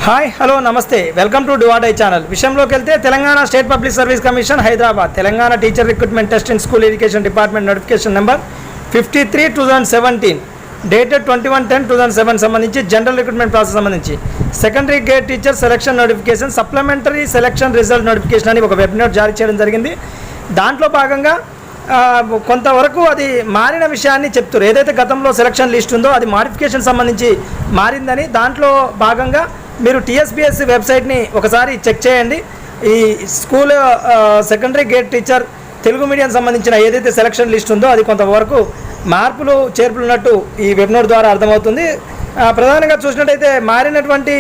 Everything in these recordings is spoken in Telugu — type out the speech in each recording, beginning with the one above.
హాయ్ హలో నమస్తే వెల్కమ్ టు డివాడై ఛానల్. విషయంలోకి వెళ్తే Telangana state public service commission Hyderabad Telangana teacher recruitment test in school education department notification number 53/2017 dated 21/10/2007 సంబంధించి జనరల్ రిక్రూట్మెంట్ ప్రాసెస్ సంబంధించి secondary grade teacher selection notification supplementary selection result notification అని ఒక వెబ్ నోట్ జారీ చేయడం జరిగింది. దాంట్లో భాగంగా కొంతవరకు అది మారిన విషయాన్ని చెప్తారు. ఏదైతే గతంలో సెలక్షన్ లిస్ట్ ఉందో అది మాడిఫికేషన్ సంబంధించి మారిందని దాంట్లో భాగంగా మీరు టీఎస్బీఎస్సీ వెబ్సైట్ని ఒకసారి చెక్ చేయండి. ఈ school secondary grade teacher Telugu medium సంబంధించిన ఏదైతే సెలక్షన్ లిస్ట్ ఉందో అది కొంతవరకు మార్పులు చేర్పులు ఉన్నట్టు ఈ వెబ్ నోట్ ద్వారా అర్థమవుతుంది. ప్రధానంగా చూసినట్టయితే మారినటువంటి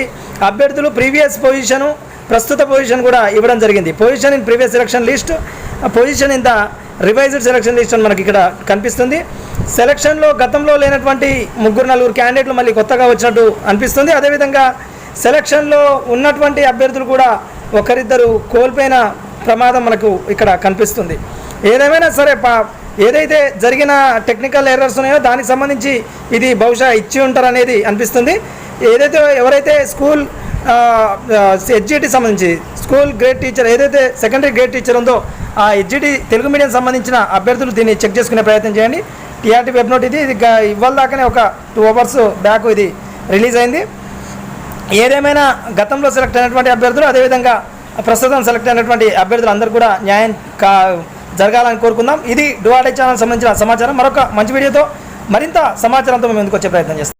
అభ్యర్థులు ప్రీవియస్ పొజిషను ప్రస్తుత పొజిషన్ కూడా ఇవ్వడం జరిగింది. Position in previous selection list, position in the revised selection list అని మనకి ఇక్కడ కనిపిస్తుంది. సెలక్షన్లో గతంలో లేనటువంటి 3-4 క్యాండిడేట్లు మళ్ళీ కొత్తగా వచ్చినట్టు అనిపిస్తుంది. అదేవిధంగా సెలక్షన్లో ఉన్నటువంటి అభ్యర్థులు కూడా ఒకరిద్దరు కోల్పోయిన ప్రమాదం మనకు ఇక్కడ కనిపిస్తుంది. ఏదేమైనా సరే ఏదైతే జరిగిన టెక్నికల్ ఎర్రర్స్ ఉన్నాయో దానికి సంబంధించి ఇది బహుశా ఇచ్చి ఉంటారనేది అనిపిస్తుంది. ఏదైతే ఎవరైతే స్కూల్ హెచ్జిటి సంబంధించి స్కూల్ గ్రేడ్ టీచర్ ఏదైతే సెకండరీ గ్రేడ్ టీచర్ ఉందో ఆ హెచ్జిటి తెలుగు మీడియం సంబంధించిన అభ్యర్థులు దీన్ని చెక్ చేసుకునే ప్రయత్నం చేయండి. టీఆర్టీ వెబ్ నోట్ ఇది ఇవాళ దాకానే ఒక 2 hours బ్యాక్ ఇది రిలీజ్ అయింది. ఏదేమైనా గతంలో సెలెక్ట్ అయినటువంటి అభ్యర్థులు అదేవిధంగా ప్రస్తుతం సెలెక్ట్ అయినటువంటి అభ్యర్థులు అందరూ కూడా న్యాయం జరగాలని కోరుకుందాం. ఇది డివాడై ఛానల్ సంబంధించిన సమాచారం. మరొక మంచి వీడియోతో మరింత సమాచారంతో మేము ముందుకు వచ్చే ప్రయత్నం చేస్తాం.